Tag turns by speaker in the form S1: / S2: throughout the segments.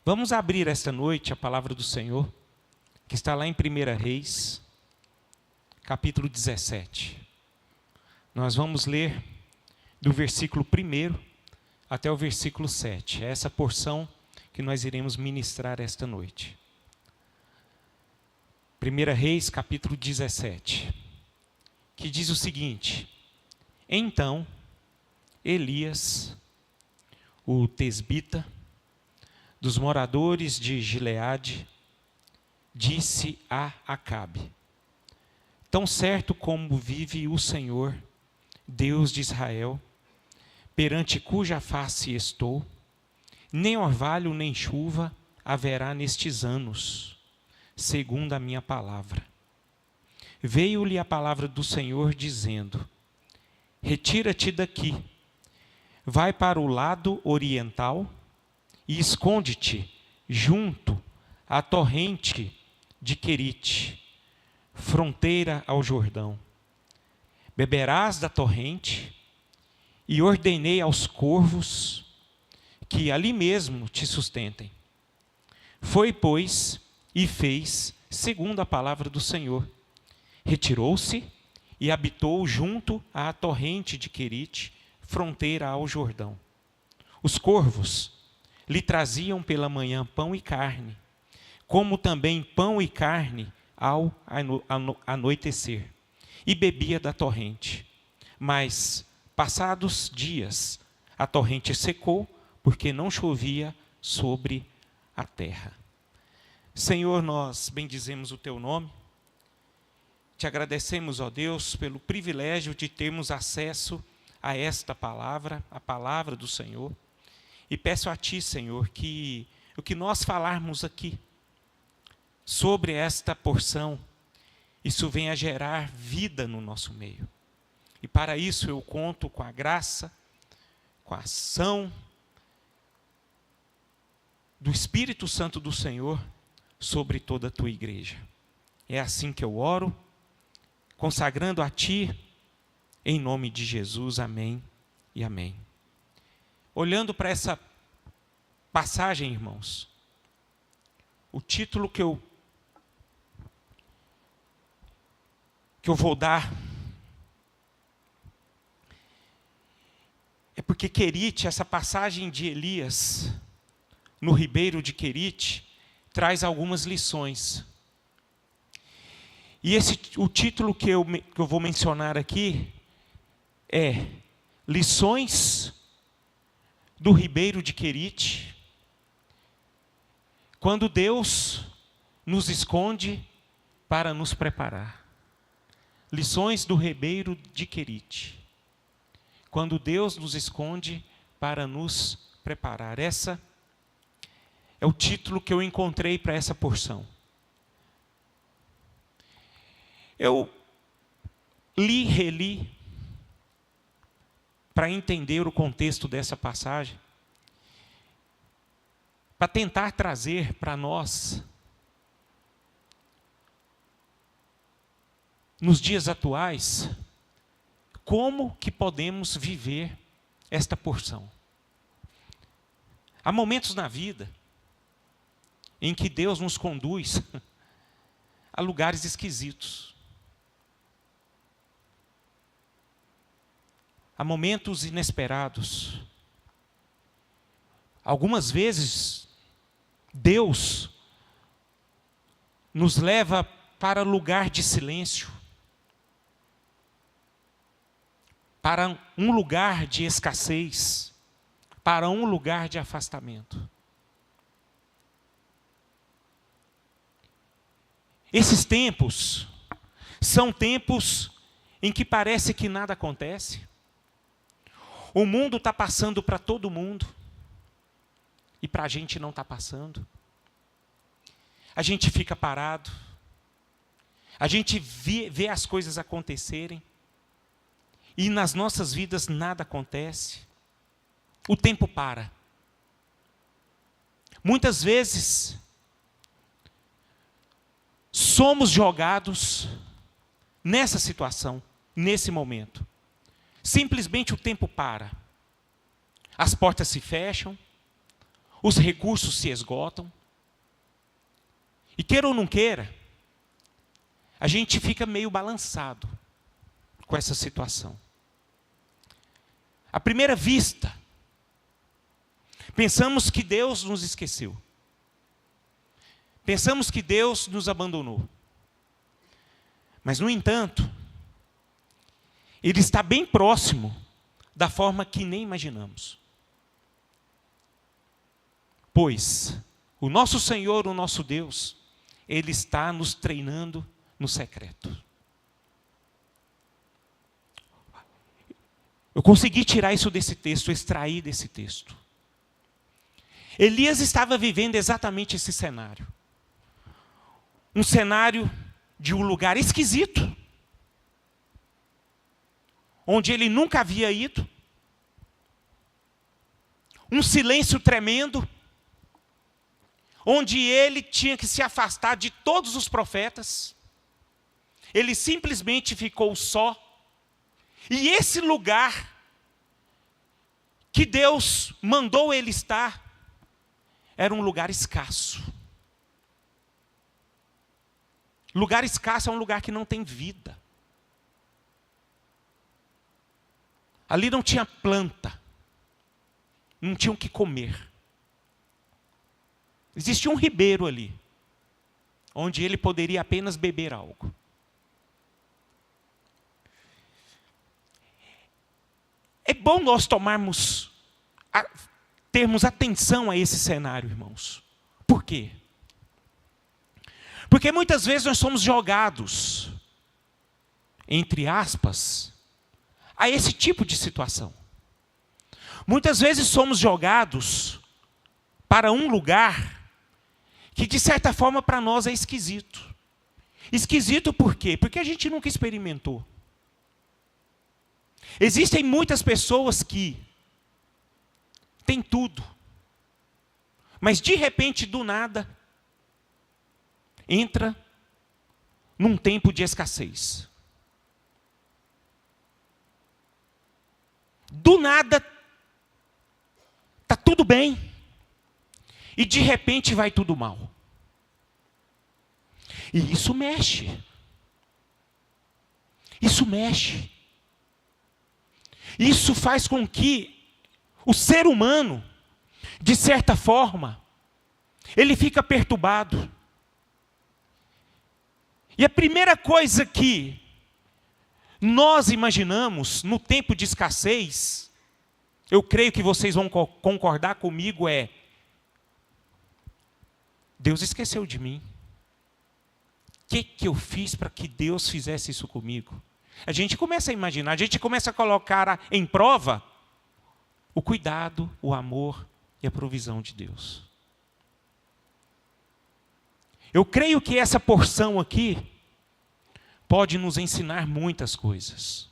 S1: Vamos abrir esta noite a palavra do Senhor, que está lá em 1 Reis, capítulo 17. Nós vamos ler do versículo 1 até o versículo 7. É essa porção que nós iremos ministrar esta noite. 1 Reis, capítulo 17, que diz o seguinte: Então, Elias, o tesbita, dos moradores de Gileade, disse a Acabe: Tão certo como vive o Senhor, Deus de Israel, perante cuja face estou, nem orvalho nem chuva haverá nestes anos, segundo a minha palavra. Veio-lhe a palavra do Senhor dizendo: Retira-te daqui, vai para o lado oriental e esconde-te junto à torrente de Querite, fronteira ao Jordão. Beberás da torrente, e ordenei aos corvos que ali mesmo te sustentem. Foi, pois, e fez segundo a palavra do Senhor. Retirou-se e habitou junto à torrente de Querite, fronteira ao Jordão. Os corvos lhe traziam pela manhã pão e carne, como também pão e carne ao anoitecer, e bebia da torrente. Mas, passados dias, a torrente secou, porque não chovia sobre a terra. Senhor, nós bendizemos o teu nome, te agradecemos, ó Deus, pelo privilégio de termos acesso a esta palavra, a palavra do Senhor. E peço a Ti, Senhor, que o que nós falarmos aqui sobre esta porção, isso venha gerar vida no nosso meio. E para isso eu conto com a graça, com a ação do Espírito Santo do Senhor sobre toda a Tua igreja. É assim que eu oro, consagrando a Ti, em nome de Jesus, amém e amém. Olhando para essa passagem, irmãos, o título que eu vou dar é porque Querite, essa passagem de Elias no ribeiro de Querite, traz algumas lições. E o título que eu vou mencionar aqui é Lições do ribeiro de Querite, quando Deus nos esconde para nos preparar. Lições do ribeiro de Querite, quando Deus nos esconde para nos preparar. Essa é o título que eu encontrei para essa porção. Eu li e reli para entender o contexto dessa passagem, para tentar trazer para nós, nos dias atuais, como que podemos viver esta porção. Há momentos na vida em que Deus nos conduz a lugares esquisitos. Há momentos inesperados. Algumas vezes, Deus nos leva para lugar de silêncio, para um lugar de escassez, para um lugar de afastamento. Esses tempos são tempos em que parece que nada acontece. O mundo está passando para todo mundo, e para a gente não está passando. A gente fica parado, a gente vê as coisas acontecerem, e nas nossas vidas nada acontece. O tempo para. Muitas vezes, somos jogados nessa situação, nesse momento. Simplesmente o tempo para. As portas se fecham, os recursos se esgotam. E queira ou não queira, a gente fica meio balançado com essa situação. À primeira vista, pensamos que Deus nos esqueceu. Pensamos que Deus nos abandonou. Mas, no entanto, Ele está bem próximo da forma que nem imaginamos. Pois o nosso Senhor, o nosso Deus, Ele está nos treinando no secreto. Eu consegui tirar isso desse texto, extrair desse texto. Elias estava vivendo exatamente esse cenário. Um cenário de um lugar esquisito, onde ele nunca havia ido. Um silêncio tremendo, onde ele tinha que se afastar de todos os profetas. Ele simplesmente ficou só. E esse lugar que Deus mandou ele estar, era um lugar escasso. Lugar escasso é um lugar que não tem vida. Ali não tinha planta. Não tinha o que comer. Existia um ribeiro ali, onde ele poderia apenas beber algo. É bom nós termos atenção a esse cenário, irmãos. Por quê? Porque muitas vezes nós somos jogados, entre aspas, a esse tipo de situação. Muitas vezes somos jogados para um lugar que, de certa forma, para nós é esquisito. Esquisito por quê? Porque a gente nunca experimentou. Existem muitas pessoas que têm tudo, mas de repente, do nada, entra num tempo de escassez. Do nada, está tudo bem, e de repente vai tudo mal. E isso mexe. Isso mexe. Isso faz com que o ser humano, de certa forma, ele fica perturbado. E a primeira coisa que nós imaginamos no tempo de escassez, eu creio que vocês vão concordar comigo, é: Deus esqueceu de mim. O que eu fiz para que Deus fizesse isso comigo? A gente começa a imaginar, a gente começa a colocar em prova o cuidado, o amor e a provisão de Deus. Eu creio que essa porção aqui pode nos ensinar muitas coisas.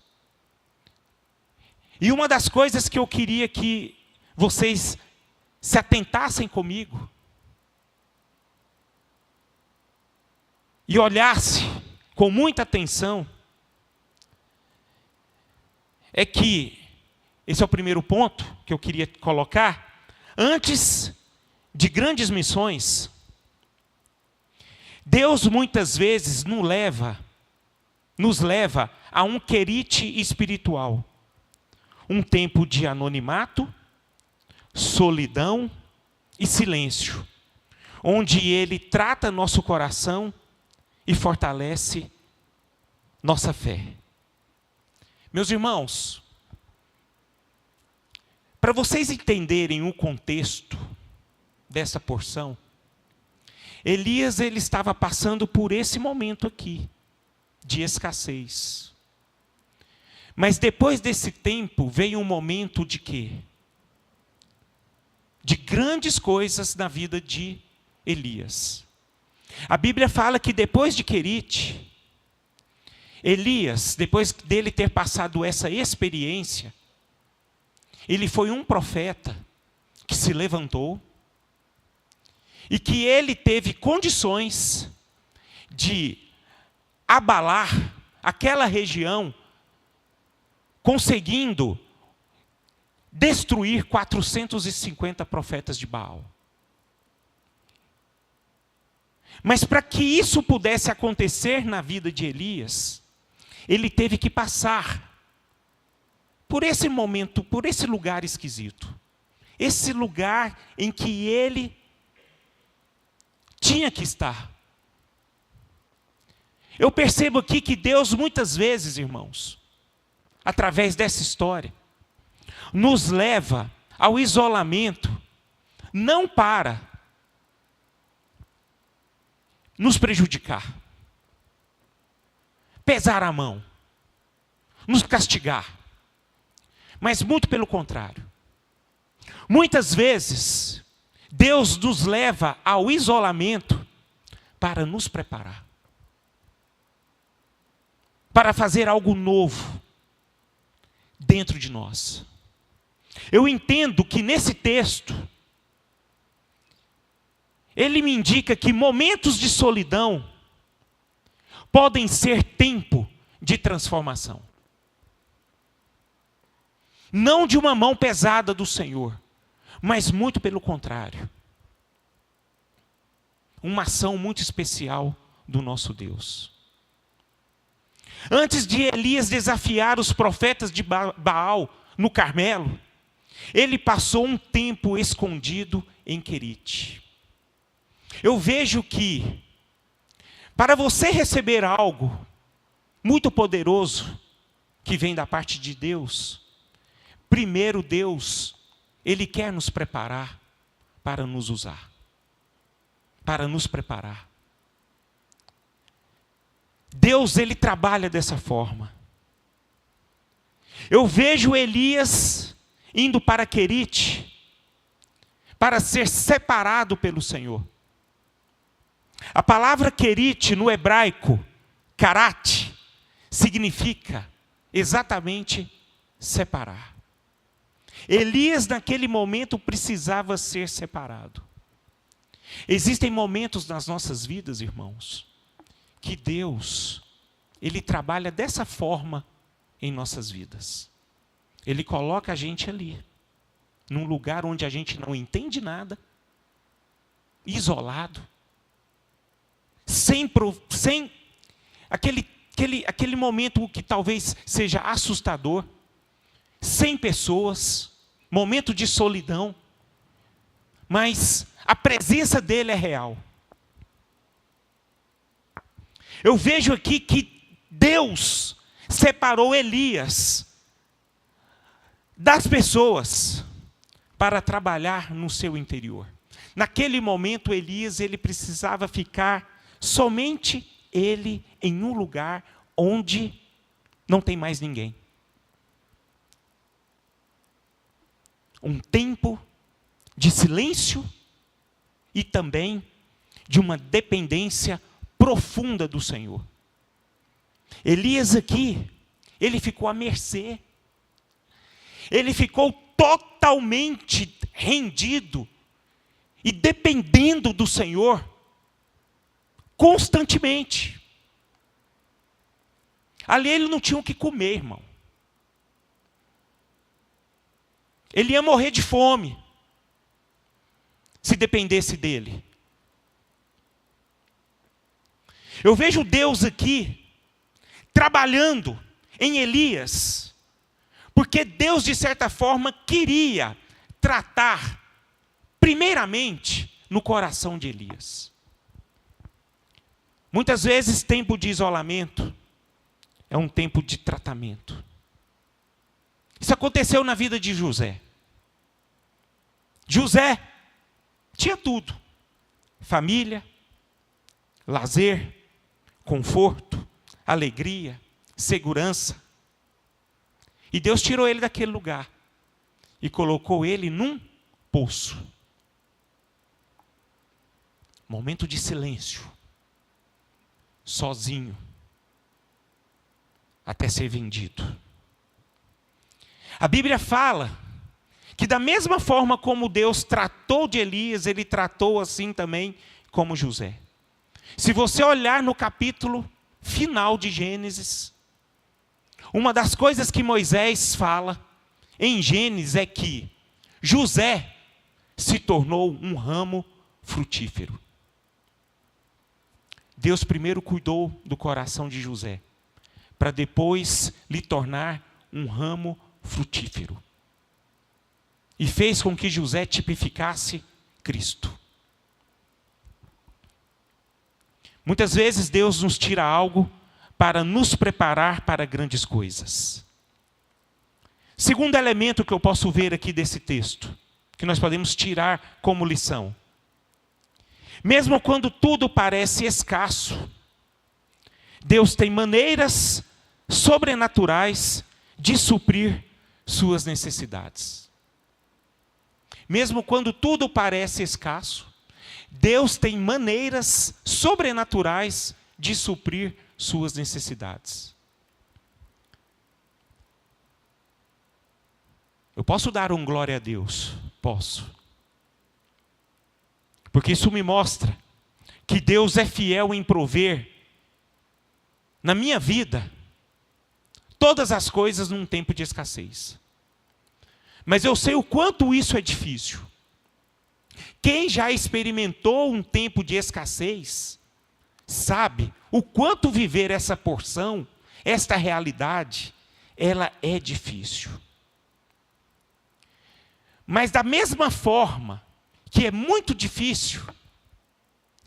S1: E uma das coisas que eu queria que vocês se atentassem comigo e olhassem com muita atenção é que, esse é o primeiro ponto que eu queria colocar, antes de grandes missões, Deus muitas vezes nos leva a um querite espiritual. Um tempo de anonimato, solidão e silêncio, onde Ele trata nosso coração e fortalece nossa fé. Meus irmãos, para vocês entenderem o contexto dessa porção, Elias ele estava passando por esse momento aqui, de escassez. Mas depois desse tempo veio um momento de quê? De grandes coisas na vida de Elias. A Bíblia fala que depois de Querite, Elias, depois dele ter passado essa experiência, ele foi um profeta que se levantou e que ele teve condições de abalar aquela região, conseguindo destruir 450 profetas de Baal. Mas para que isso pudesse acontecer na vida de Elias, ele teve que passar por esse momento, por esse lugar esquisito. Esse lugar em que ele tinha que estar. Eu percebo aqui que Deus muitas vezes, irmãos, através dessa história, nos leva ao isolamento, não para nos prejudicar, pesar a mão, nos castigar, mas muito pelo contrário. Muitas vezes, Deus nos leva ao isolamento para nos preparar, para fazer algo novo dentro de nós. Eu entendo que nesse texto, ele me indica que momentos de solidão podem ser tempo de transformação. Não de uma mão pesada do Senhor, mas muito pelo contrário. Uma ação muito especial do nosso Deus. Antes de Elias desafiar os profetas de Baal no Carmelo, ele passou um tempo escondido em Querite. Eu vejo que, para você receber algo muito poderoso, que vem da parte de Deus, primeiro Deus, Ele quer nos preparar para nos usar, para nos preparar. Deus, Ele trabalha dessa forma. Eu vejo Elias indo para Querite, para ser separado pelo Senhor. A palavra Querite no hebraico, karat, significa exatamente separar. Elias naquele momento precisava ser separado. Existem momentos nas nossas vidas, irmãos, que Deus, Ele trabalha dessa forma em nossas vidas. Ele coloca a gente ali, num lugar onde a gente não entende nada, isolado, sem aquele momento que talvez seja assustador, sem pessoas, momento de solidão, mas a presença dele é real. Eu vejo aqui que Deus separou Elias das pessoas para trabalhar no seu interior. Naquele momento, Elias, ele precisava ficar somente ele em um lugar onde não tem mais ninguém. Um tempo de silêncio e também de uma dependência profunda do Senhor. Elias aqui, ele ficou à mercê. Ele ficou totalmente rendido e dependendo do Senhor constantemente. Ali ele não tinha o que comer, irmão. Ele ia morrer de fome se dependesse dele. Eu vejo Deus aqui trabalhando em Elias, porque Deus, de certa forma, queria tratar, primeiramente, no coração de Elias. Muitas vezes, tempo de isolamento é um tempo de tratamento. Isso aconteceu na vida de José. José tinha tudo: família, lazer, conforto, alegria, segurança. E Deus tirou ele daquele lugar e colocou ele num poço. Momento de silêncio, sozinho, até ser vendido. A Bíblia fala que da mesma forma como Deus tratou de Elias, Ele tratou assim também como José. Se você olhar no capítulo final de Gênesis, uma das coisas que Moisés fala em Gênesis é que José se tornou um ramo frutífero. Deus primeiro cuidou do coração de José, para depois lhe tornar um ramo frutífero. E fez com que José tipificasse Cristo. Muitas vezes Deus nos tira algo para nos preparar para grandes coisas. Segundo elemento que eu posso ver aqui desse texto, que nós podemos tirar como lição. Mesmo quando tudo parece escasso, Deus tem maneiras sobrenaturais de suprir suas necessidades. Mesmo quando tudo parece escasso, Deus tem maneiras sobrenaturais de suprir suas necessidades. Eu posso dar um glória a Deus? Posso. Porque isso me mostra que Deus é fiel em prover na minha vida todas as coisas num tempo de escassez. Mas eu sei o quanto isso é difícil. Quem já experimentou um tempo de escassez, sabe o quanto viver essa porção, esta realidade, ela é difícil. Mas da mesma forma que é muito difícil,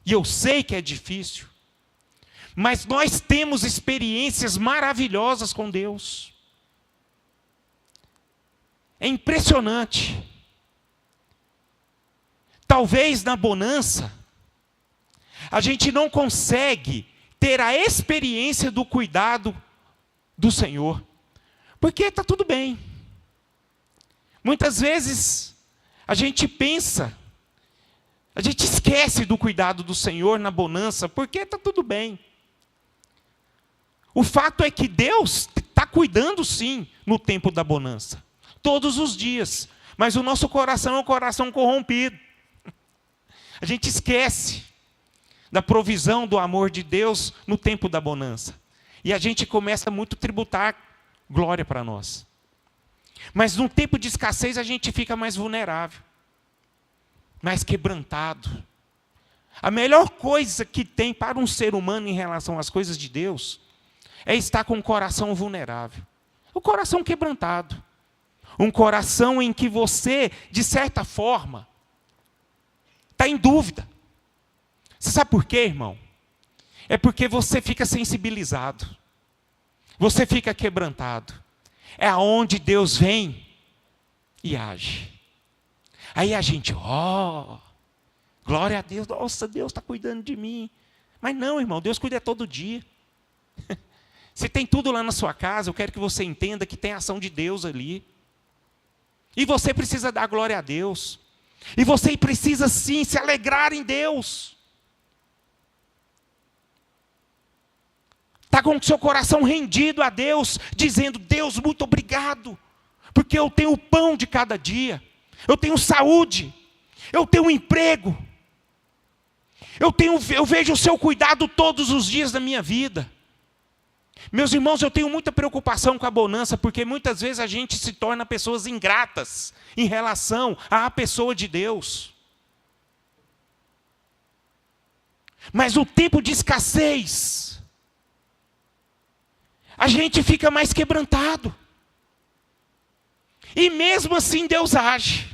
S1: e eu sei que é difícil, mas nós temos experiências maravilhosas com Deus. É impressionante. Talvez na bonança, a gente não consegue ter a experiência do cuidado do Senhor, porque está tudo bem. Muitas vezes, a gente pensa, a gente esquece do cuidado do Senhor na bonança, porque está tudo bem. O fato é que Deus está cuidando sim, no tempo da bonança, todos os dias, mas o nosso coração é um coração corrompido. A gente esquece da provisão do amor de Deus no tempo da bonança. E a gente começa muito a tributar glória para nós. Mas no tempo de escassez a gente fica mais vulnerável, mais quebrantado. A melhor coisa que tem para um ser humano em relação às coisas de Deus é estar com o coração vulnerável. O coração quebrantado. Um coração em que você, de certa forma, está em dúvida. Você sabe por quê, irmão? É porque você fica sensibilizado. Você fica quebrantado. É aonde Deus vem e age. Aí a gente, glória a Deus, nossa, Deus está cuidando de mim. Mas não, irmão, Deus cuida todo dia. Se tem tudo lá na sua casa, eu quero que você entenda que tem ação de Deus ali. E você precisa dar glória a Deus. E você precisa sim se alegrar em Deus. Está com o seu coração rendido a Deus, dizendo, Deus, muito obrigado, porque eu tenho o pão de cada dia, eu tenho saúde, eu tenho emprego, eu vejo o seu cuidado todos os dias da minha vida. Meus irmãos, eu tenho muita preocupação com a bonança, porque muitas vezes a gente se torna pessoas ingratas em relação à pessoa de Deus. Mas no tempo de escassez, a gente fica mais quebrantado. E mesmo assim Deus age.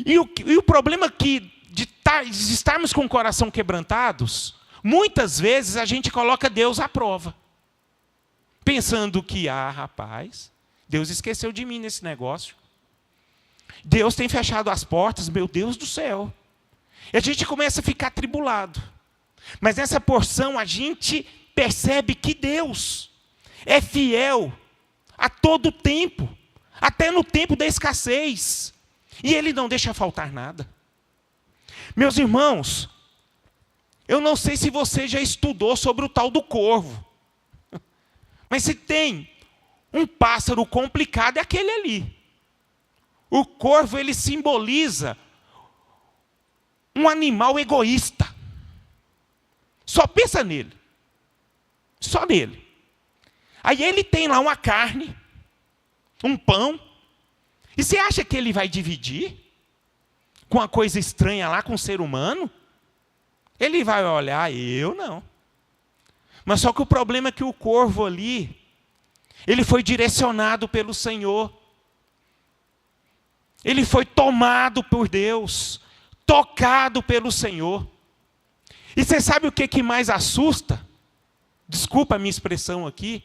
S1: E o problema aqui de estarmos com o coração quebrantados, muitas vezes a gente coloca Deus à prova. Pensando que, rapaz, Deus esqueceu de mim nesse negócio. Deus tem fechado as portas, meu Deus do céu. E a gente começa a ficar atribulado. Mas nessa porção a gente percebe que Deus é fiel a todo tempo, até no tempo da escassez. E Ele não deixa faltar nada. Meus irmãos, eu não sei se você já estudou sobre o tal do corvo. Mas se tem um pássaro complicado, é aquele ali. O corvo, ele simboliza um animal egoísta. Só pensa nele. Só nele. Aí ele tem lá uma carne, um pão. E você acha que ele vai dividir com uma coisa estranha lá com o ser humano? Ele vai olhar, eu não. Mas só que o problema é que o corvo ali, ele foi direcionado pelo Senhor. Ele foi tomado por Deus, tocado pelo Senhor. E você sabe o que mais assusta? Desculpa a minha expressão aqui.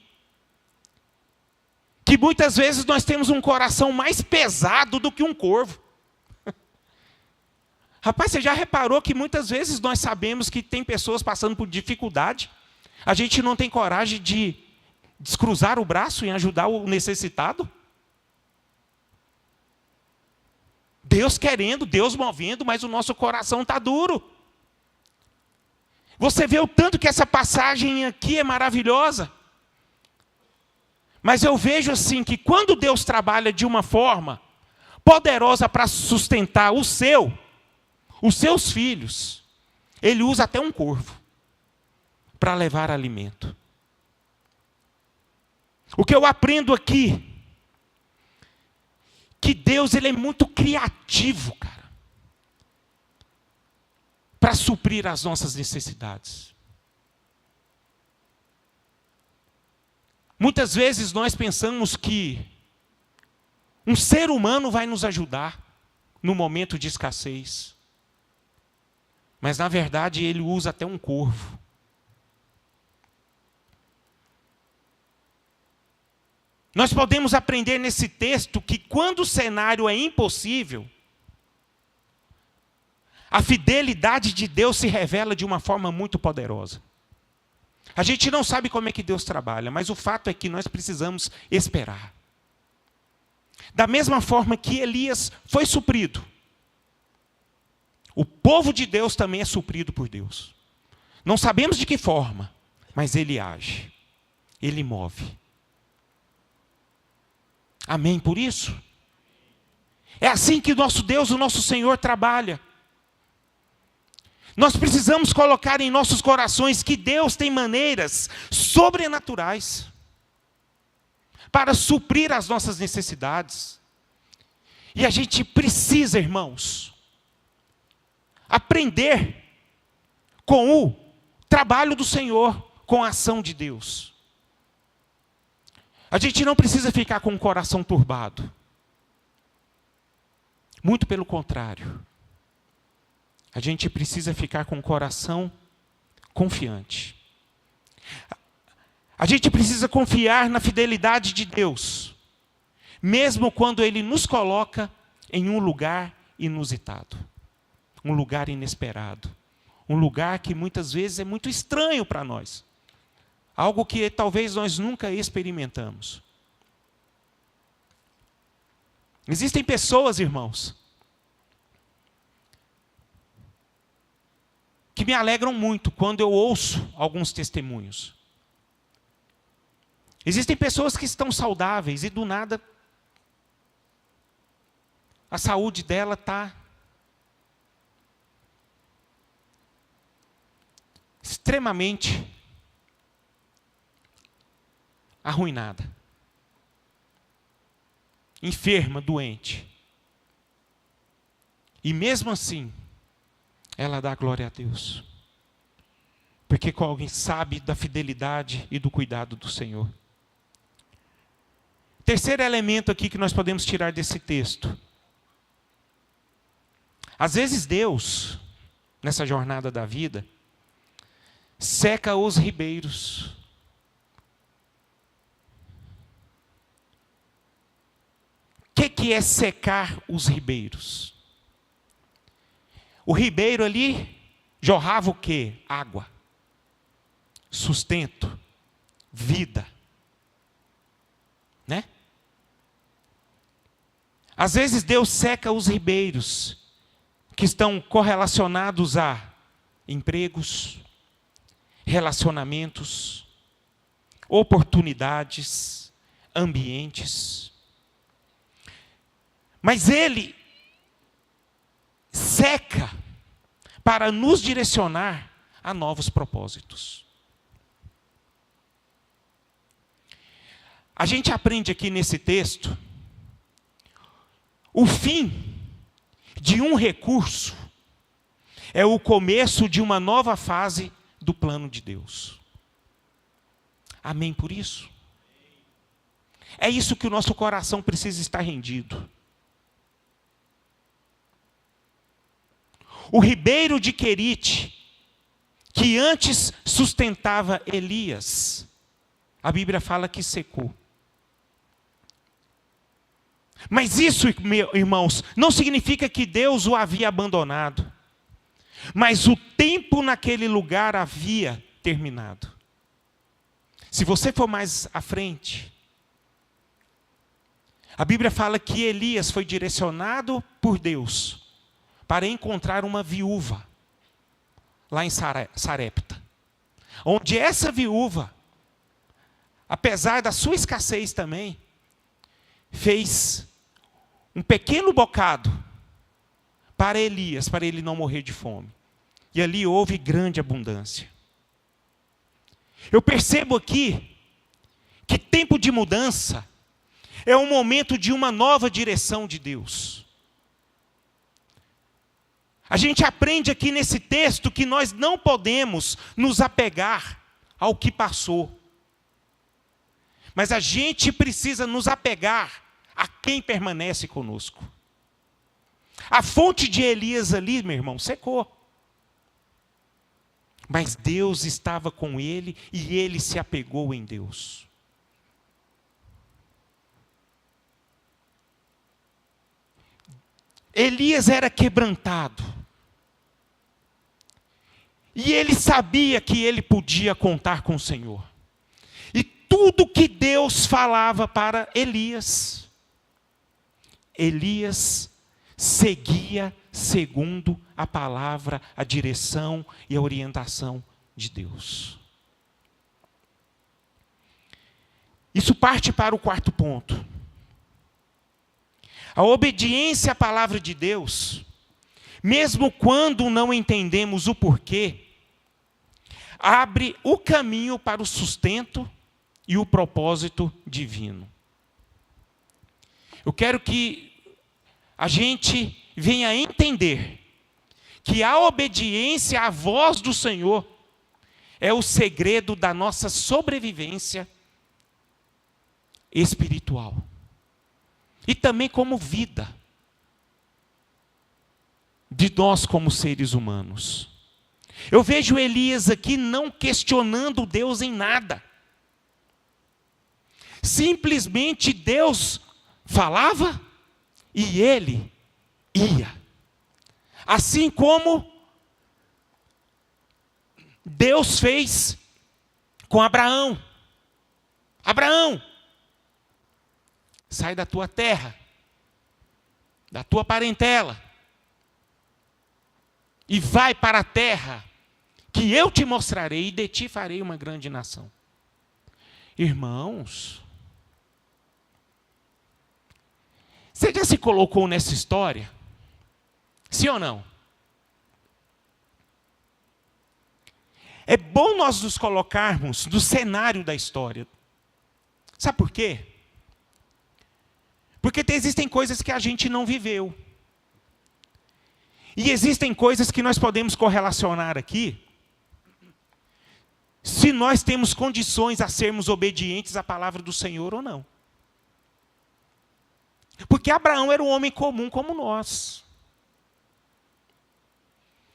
S1: Que muitas vezes nós temos um coração mais pesado do que um corvo. Rapaz, você já reparou que muitas vezes nós sabemos que tem pessoas passando por dificuldade? A gente não tem coragem de descruzar o braço em ajudar o necessitado? Deus querendo, Deus movendo, mas o nosso coração está duro. Você vê o tanto que essa passagem aqui é maravilhosa. Mas eu vejo assim que quando Deus trabalha de uma forma poderosa para sustentar os seus filhos, Ele usa até um corvo para levar alimento. O que eu aprendo aqui, que Deus ele é muito criativo, cara, para suprir as nossas necessidades. Muitas vezes nós pensamos que um ser humano vai nos ajudar no momento de escassez. Mas na verdade ele usa até um corvo. Nós podemos aprender nesse texto que quando o cenário é impossível, a fidelidade de Deus se revela de uma forma muito poderosa. A gente não sabe como é que Deus trabalha, mas o fato é que nós precisamos esperar. Da mesma forma que Elias foi suprido, o povo de Deus também é suprido por Deus. Não sabemos de que forma, mas Ele age, Ele move. Amém por isso? É assim que o nosso Deus, o nosso Senhor trabalha. Nós precisamos colocar em nossos corações que Deus tem maneiras sobrenaturais para suprir as nossas necessidades. E a gente precisa, irmãos, aprender com o trabalho do Senhor, com a ação de Deus. A gente não precisa ficar com o coração turbado. Muito pelo contrário. A gente precisa ficar com o coração confiante. A gente precisa confiar na fidelidade de Deus, mesmo quando Ele nos coloca em um lugar inusitado, um lugar inesperado, um lugar que muitas vezes é muito estranho para nós. Algo que talvez nós nunca experimentamos. Existem pessoas, irmãos, que me alegram muito quando eu ouço alguns testemunhos. Existem pessoas que estão saudáveis e do nada a saúde dela está extremamente arruinada, enferma, doente. E mesmo assim, ela dá glória a Deus. Porque alguém sabe da fidelidade e do cuidado do Senhor. Terceiro elemento aqui que nós podemos tirar desse texto. Às vezes Deus, nessa jornada da vida, seca os ribeiros. O que é secar os ribeiros? O ribeiro ali jorrava o quê? Água, sustento, vida. Né? Às vezes Deus seca os ribeiros que estão correlacionados a empregos, relacionamentos, oportunidades, ambientes. Mas Ele seca para nos direcionar a novos propósitos. A gente aprende aqui nesse texto o fim de um recurso é o começo de uma nova fase do plano de Deus. Amém por isso? É isso que o nosso coração precisa estar rendido. O ribeiro de Querite, que antes sustentava Elias, a Bíblia fala que secou. Mas isso, meus irmãos, não significa que Deus o havia abandonado. Mas o tempo naquele lugar havia terminado. Se você for mais à frente, a Bíblia fala que Elias foi direcionado por Deus para encontrar uma viúva lá em Sarepta. Onde essa viúva, apesar da sua escassez também, fez um pequeno bocado para Elias, para ele não morrer de fome. E ali houve grande abundância. Eu percebo aqui que tempo de mudança é um momento de uma nova direção de Deus. A gente aprende aqui nesse texto que nós não podemos nos apegar ao que passou. Mas a gente precisa nos apegar a quem permanece conosco. A fonte de Elias ali, meu irmão, secou. Mas Deus estava com ele e ele se apegou em Deus. Elias era quebrantado. E ele sabia que ele podia contar com o Senhor. E tudo que Deus falava para Elias, Elias seguia segundo a palavra, a direção e a orientação de Deus. Isso parte para o quarto ponto. A obediência à palavra de Deus, mesmo quando não entendemos o porquê, abre o caminho para o sustento e o propósito divino. Eu quero que a gente venha a entender que a obediência à voz do Senhor é o segredo da nossa sobrevivência espiritual. E também como vida de nós como seres humanos. Eu vejo Elias aqui não questionando Deus em nada. Simplesmente Deus falava e ele ia. Assim como Deus fez com Abraão. Abraão, sai da tua terra, da tua parentela, e vai para a terra que eu te mostrarei, e de ti farei uma grande nação. Irmãos, você já se colocou nessa história? Sim ou não? É bom nós nos colocarmos no cenário da história. Sabe por quê? Porque existem coisas que a gente não viveu. E existem coisas que nós podemos correlacionar aqui, se nós temos condições a sermos obedientes à palavra do Senhor ou não. Porque Abraão era um homem comum como nós.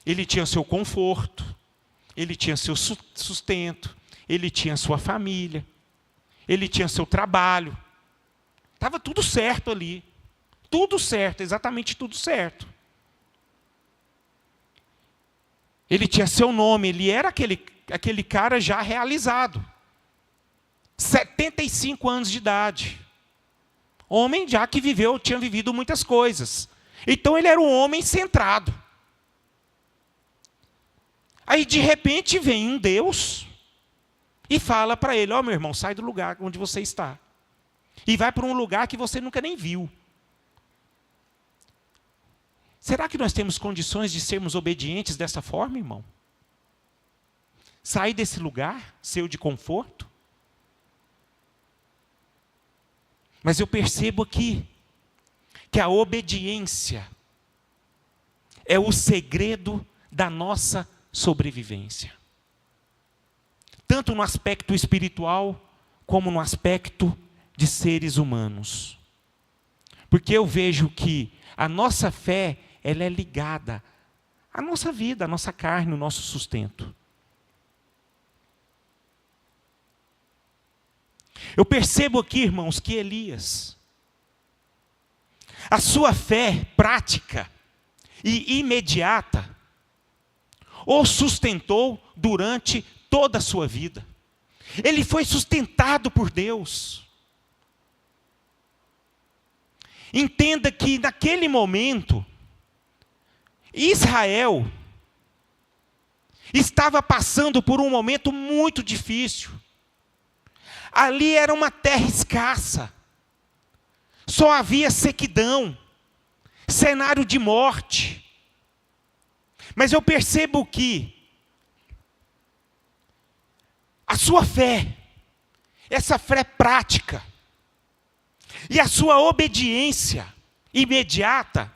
S1: Ele tinha seu conforto, ele tinha seu sustento, ele tinha sua família, ele tinha seu trabalho. Estava tudo certo ali. Tudo certo, exatamente tudo certo. Ele tinha seu nome, ele era aquele cara já realizado. 75 anos de idade. Homem já que tinha vivido muitas coisas. Então ele era um homem centrado. Aí de repente vem um Deus e fala para ele, ó meu irmão, sai do lugar onde você está. E vai para um lugar que você nunca nem viu. Será que nós temos condições de sermos obedientes dessa forma, irmão? Sair desse lugar, seu de conforto? Mas eu percebo aqui que a obediência é o segredo da nossa sobrevivência. Tanto no aspecto espiritual, como no aspecto de seres humanos. Porque eu vejo que a nossa fé, ela é ligada à nossa vida, à nossa carne, ao nosso sustento. Eu percebo aqui, irmãos, que Elias, a sua fé prática e imediata, o sustentou durante toda a sua vida. Ele foi sustentado por Deus. Entenda que naquele momento, Israel estava passando por um momento muito difícil. Ali era uma terra escassa. Só havia sequidão, cenário de morte. Mas eu percebo que a sua fé, essa fé prática, e a sua obediência imediata,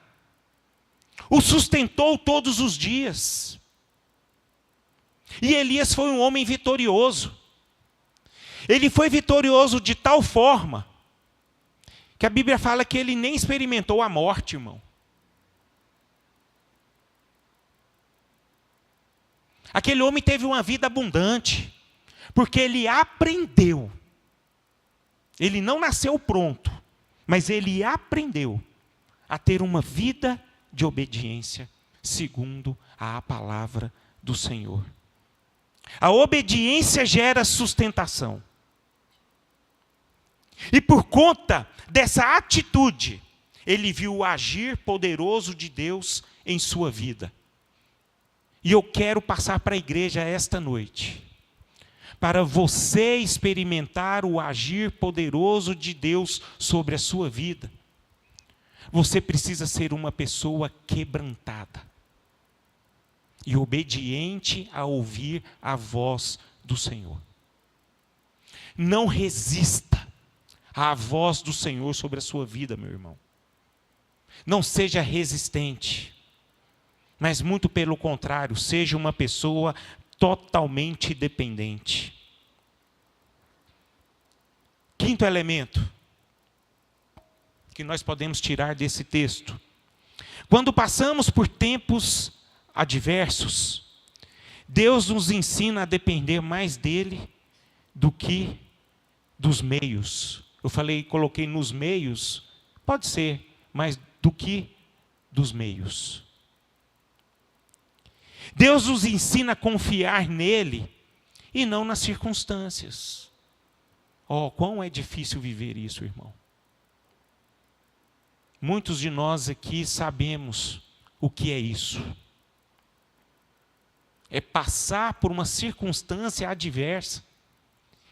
S1: o sustentou todos os dias. E Elias foi um homem vitorioso. Ele foi vitorioso de tal forma, que a Bíblia fala que ele nem experimentou a morte, irmão. Aquele homem teve uma vida abundante, porque ele aprendeu. Ele não nasceu pronto, mas ele aprendeu a ter uma vida de obediência, segundo a palavra do Senhor. A obediência gera sustentação. E por conta dessa atitude, ele viu o agir poderoso de Deus em sua vida. E eu quero passar para a igreja esta noite, para você experimentar o agir poderoso de Deus sobre a sua vida. Você precisa ser uma pessoa quebrantada e obediente a ouvir a voz do Senhor. Não resista à voz do Senhor sobre a sua vida, meu irmão. Não seja resistente, mas muito pelo contrário, seja uma pessoa totalmente dependente. Quinto elemento que nós podemos tirar desse texto: quando passamos por tempos adversos, Deus nos ensina a depender mais dele do que dos meios. Eu coloquei nos meios, pode ser, mas do que dos meios. Deus nos ensina a confiar nele e não nas circunstâncias. Oh, quão é difícil viver isso, irmão. Muitos de nós aqui sabemos o que é isso. É passar por uma circunstância adversa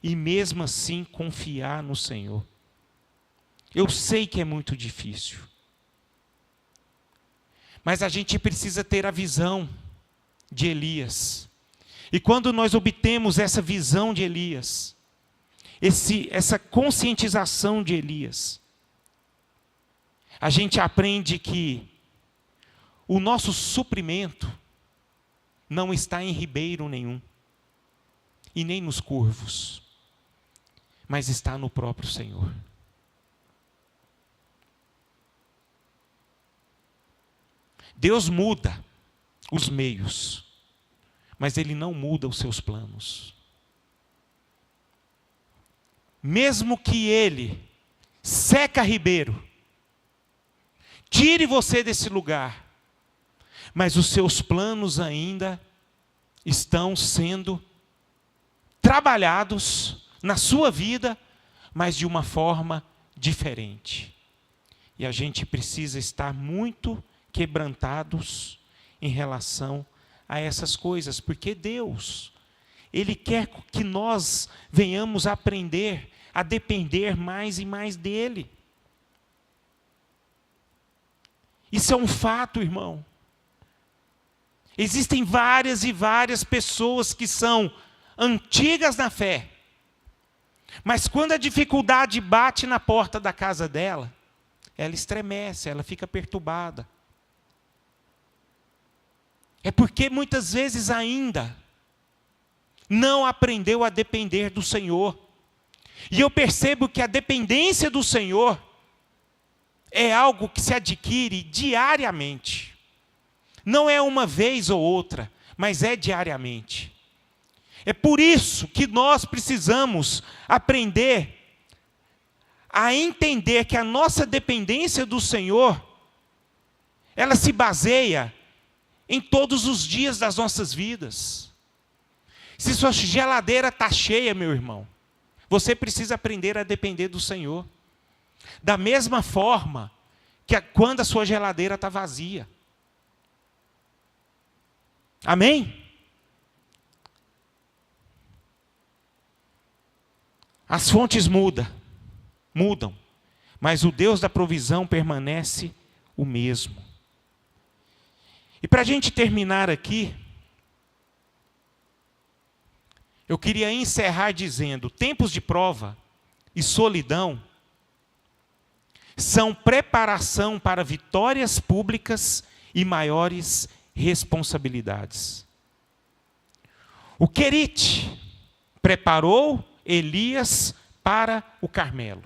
S1: e mesmo assim confiar no Senhor. Eu sei que é muito difícil. Mas a gente precisa ter a visão de Elias. E quando nós obtemos essa visão de Elias, essa conscientização de Elias, a gente aprende que o nosso suprimento não está em ribeiro nenhum, e nem nos curvos, mas está no próprio Senhor. Deus muda os meios, mas Ele não muda os seus planos. Mesmo que Ele seca ribeiro, tire você desse lugar, mas os seus planos ainda estão sendo trabalhados na sua vida, mas de uma forma diferente. E a gente precisa estar muito quebrantados em relação a essas coisas, porque Deus, Ele quer que nós venhamos a aprender a depender mais e mais dEle. Isso é um fato, irmão. Existem várias e várias pessoas que são antigas na fé, mas quando a dificuldade bate na porta da casa dela, ela estremece, ela fica perturbada. É porque muitas vezes ainda não aprendeu a depender do Senhor. E eu percebo que a dependência do Senhor é algo que se adquire diariamente. Não é uma vez ou outra, mas é diariamente. É por isso que nós precisamos aprender a entender que a nossa dependência do Senhor, ela se baseia em todos os dias das nossas vidas. Se sua geladeira está cheia, meu irmão, você precisa aprender a depender do Senhor. Da mesma forma que quando a sua geladeira está vazia. Amém? As fontes mudam, mas o Deus da provisão permanece o mesmo. E para a gente terminar aqui, eu queria encerrar dizendo: tempos de prova e solidão são preparação para vitórias públicas e maiores responsabilidades. O Querite preparou Elias para o Carmelo.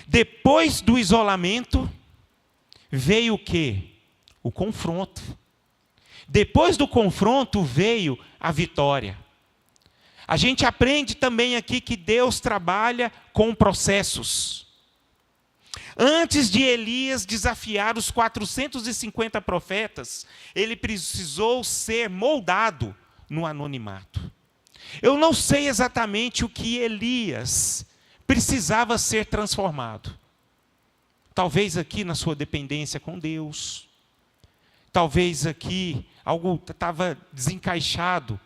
S1: Depois do isolamento, veio o quê? O confronto. Depois do confronto, veio a vitória. A gente aprende também aqui que Deus trabalha com processos. Antes de Elias desafiar os 450 profetas, ele precisou ser moldado no anonimato. Eu não sei exatamente o que Elias precisava ser transformado. Talvez aqui na sua dependência com Deus. Talvez aqui algo estava desencaixado.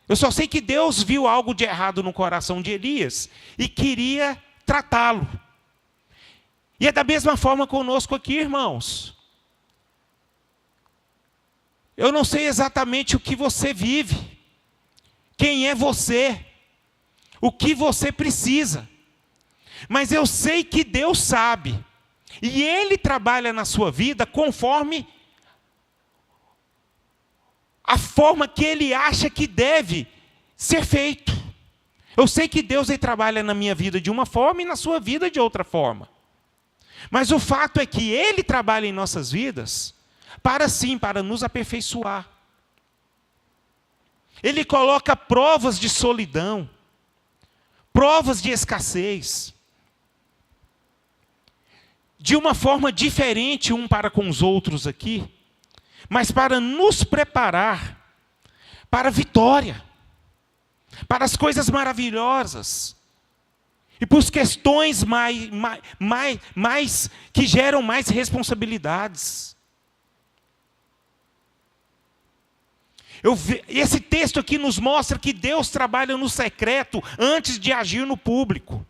S1: Eu só sei que Deus viu algo de errado no coração de Elias e queria tratá-lo. E é da mesma forma conosco aqui, irmãos. Eu não sei exatamente o que você vive. Quem é você? O que você precisa? Mas eu sei que Deus sabe. E Ele trabalha na sua vida conforme a forma que Ele acha que deve ser feito. Eu sei que Deus ele trabalha na minha vida de uma forma e na sua vida de outra forma. Mas o fato é que Ele trabalha em nossas vidas para nos aperfeiçoar. Ele coloca provas de solidão, provas de escassez, de uma forma diferente um para com os outros aqui, mas para nos preparar para a vitória, para as coisas maravilhosas, e por questões mais que geram mais responsabilidades. Esse texto aqui nos mostra que Deus trabalha no secreto antes de agir no público.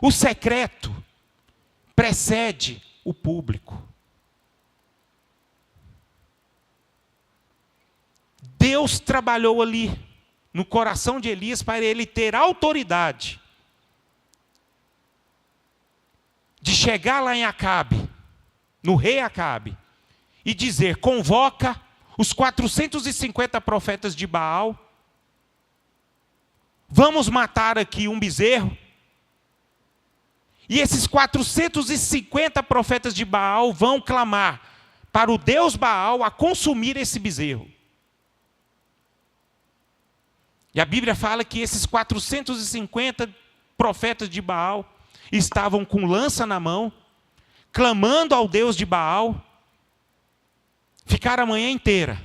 S1: O secreto precede o público. Deus trabalhou ali no coração de Elias para ele ter autoridade de chegar lá em Acabe, no rei Acabe, e dizer: convoca os 450 profetas de Baal, vamos matar aqui um bezerro, e esses 450 profetas de Baal vão clamar para o Deus Baal a consumir esse bezerro. E a Bíblia fala que esses 450 profetas de Baal estavam com lança na mão, clamando ao Deus de Baal. Ficaram a manhã inteira.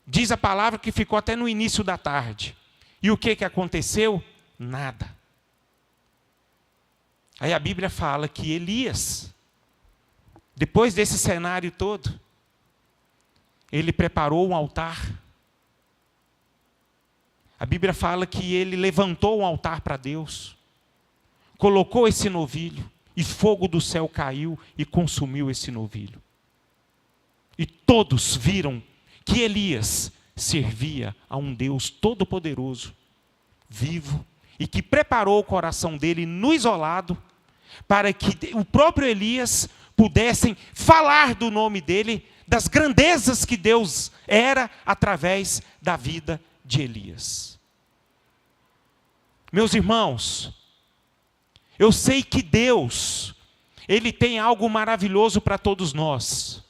S1: Diz a palavra que ficou até no início da tarde. E o que aconteceu? Nada. Aí a Bíblia fala que Elias, depois desse cenário todo, ele preparou um altar. A Bíblia fala que ele levantou um altar para Deus, colocou esse novilho, e fogo do céu caiu e consumiu esse novilho. E todos viram que Elias servia a um Deus todo-poderoso, vivo, e que preparou o coração dele no isolado, para que o próprio Elias pudessem falar do nome dele, das grandezas que Deus era através da vida de Elias. Meus irmãos, eu sei que Deus, Ele tem algo maravilhoso para todos nós.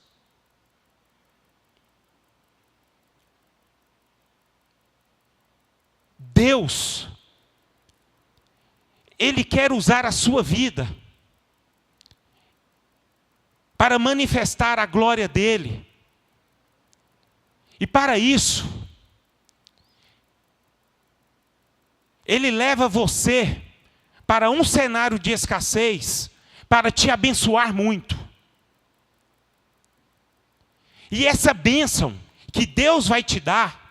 S1: Deus, Ele quer usar a sua vida para manifestar a glória dEle. E para isso, Ele leva você para um cenário de escassez, para te abençoar muito. E essa bênção que Deus vai te dar,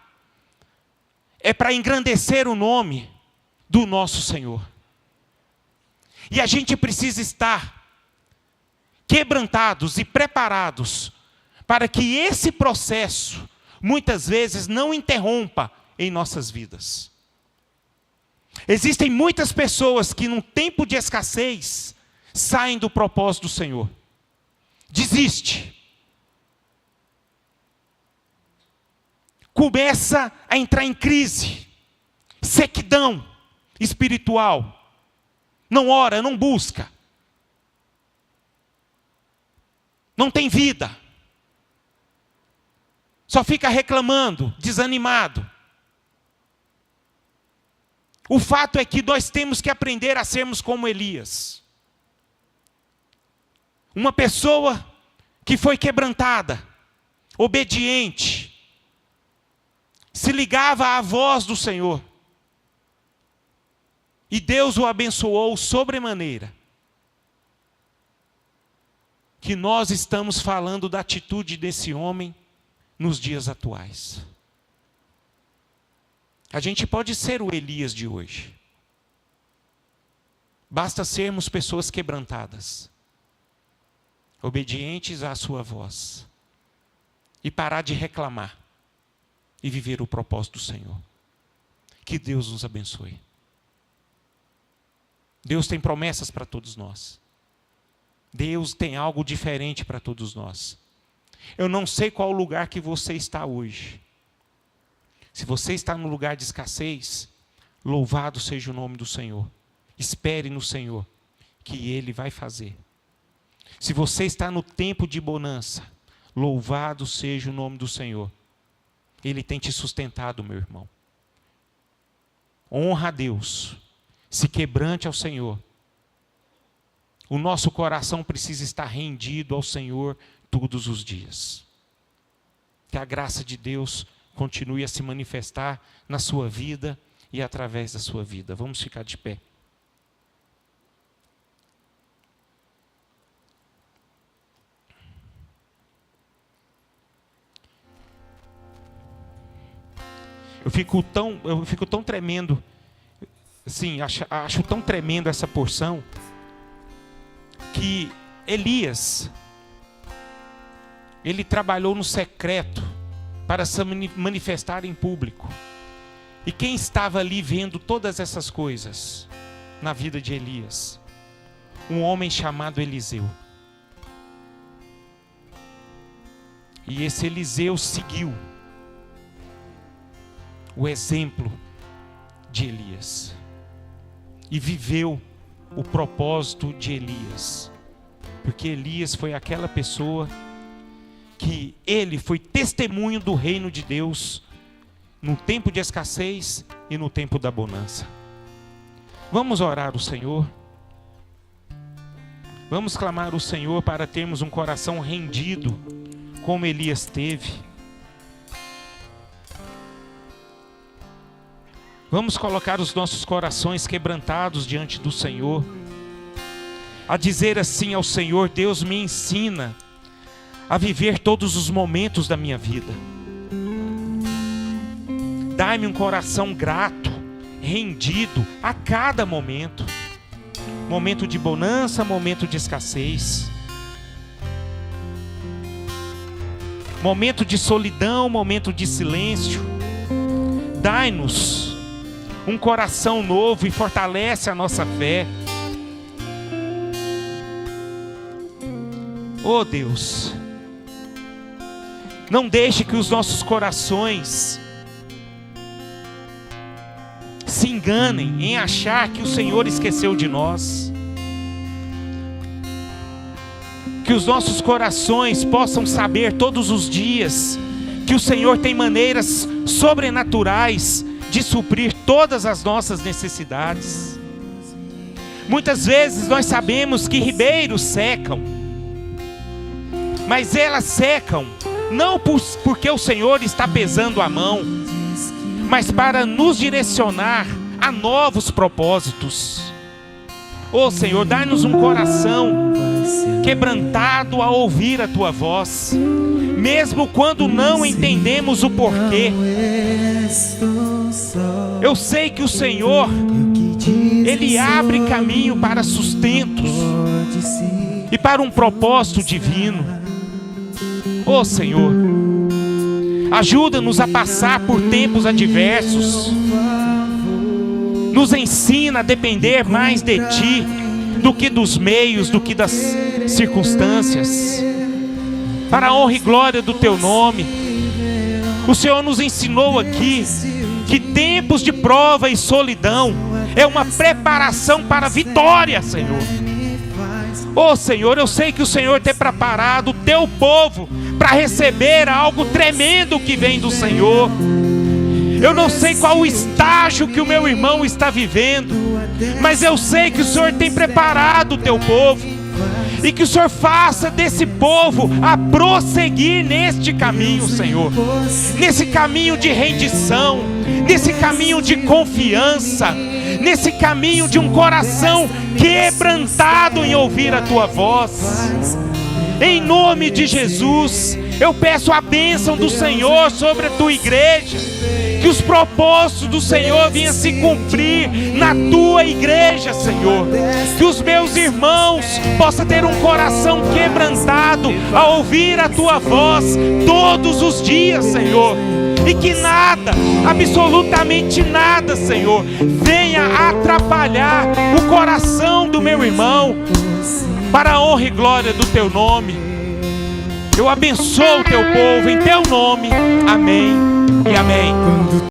S1: é para engrandecer o nome do nosso Senhor. E a gente precisa estar quebrantados e preparados para que esse processo, muitas vezes, não interrompa em nossas vidas. Existem muitas pessoas que, num tempo de escassez, saem do propósito do Senhor. Desiste. Começa a entrar em crise, sequidão espiritual. Não ora, não busca. Não tem vida. Só fica reclamando, desanimado. O fato é que nós temos que aprender a sermos como Elias. Uma pessoa que foi quebrantada, obediente, se ligava à voz do Senhor. E Deus o abençoou sobremaneira. Que nós estamos falando da atitude desse homem nos dias atuais. A gente pode ser o Elias de hoje. Basta sermos pessoas quebrantadas, obedientes à sua voz, e parar de reclamar, e viver o propósito do Senhor. Que Deus nos abençoe. Deus tem promessas para todos nós. Deus tem algo diferente para todos nós. Eu não sei qual lugar que você está hoje. Se você está no lugar de escassez, louvado seja o nome do Senhor. Espere no Senhor, que Ele vai fazer. Se você está no tempo de bonança, louvado seja o nome do Senhor. Ele tem te sustentado, meu irmão. Honra a Deus. Se quebrante ao Senhor. O nosso coração precisa estar rendido ao Senhor todos os dias. Que a graça de Deus continue a se manifestar na sua vida e através da sua vida. Vamos ficar de pé. Eu fico tão tremendo, assim, acho tão tremendo essa porção, que Elias, ele trabalhou no secreto para se manifestar em público. E quem estava ali vendo todas essas coisas na vida de Elias? Um homem chamado Eliseu. E esse Eliseu seguiu o exemplo de Elias e viveu o propósito de Elias, porque Elias foi aquela pessoa que ele foi testemunho do reino de Deus no tempo de escassez e no tempo da bonança. Vamos orar ao Senhor, vamos clamar ao Senhor para termos um coração rendido como Elias teve. Vamos colocar os nossos corações quebrantados diante do Senhor, a dizer assim ao Senhor: Deus, me ensina a viver todos os momentos da minha vida. Dai-me um coração grato, rendido a cada momento. Momento de bonança, momento de escassez. Momento de solidão, momento de silêncio. Dai-nos um coração novo e fortalece a nossa fé. Oh Deus, não deixe que os nossos corações se enganem em achar que o Senhor esqueceu de nós. Que os nossos corações possam saber todos os dias que o Senhor tem maneiras sobrenaturais de suprir todas as nossas necessidades. Muitas vezes nós sabemos que ribeiros secam, mas elas secam não porque o Senhor está pesando a mão, mas para nos direcionar a novos propósitos. Oh Senhor, dá-nos um coração quebrantado a ouvir a Tua voz, mesmo quando não entendemos o porquê. Eu sei que o Senhor, Ele abre caminho para sustentos e para um propósito divino. Oh Senhor, ajuda-nos a passar por tempos adversos. Nos ensina a depender mais de Ti do que dos meios, do que das circunstâncias. Para a honra e glória do Teu nome. O Senhor nos ensinou aqui que tempos de prova e solidão é uma preparação para a vitória, Senhor. Oh Senhor, eu sei que o Senhor tem preparado o Teu povo para receber algo tremendo que vem do Senhor. Eu não sei qual o estágio que o meu irmão está vivendo, mas eu sei que o Senhor tem preparado o Teu povo, e que o Senhor faça desse povo a prosseguir neste caminho, Senhor, nesse caminho de rendição, nesse caminho de confiança, nesse caminho de um coração quebrantado em ouvir a Tua voz. Em nome de Jesus, eu peço a bênção do Senhor sobre a Tua igreja, que os propósitos do Senhor venham se cumprir na Tua igreja, Senhor. Que os meus irmãos possam ter um coração quebrantado a ouvir a Tua voz todos os dias, Senhor. E que nada, absolutamente nada, Senhor, venha atrapalhar o coração do meu irmão, para a honra e glória do Teu nome. Eu abençoo o Teu povo em Teu nome. Amém e amém.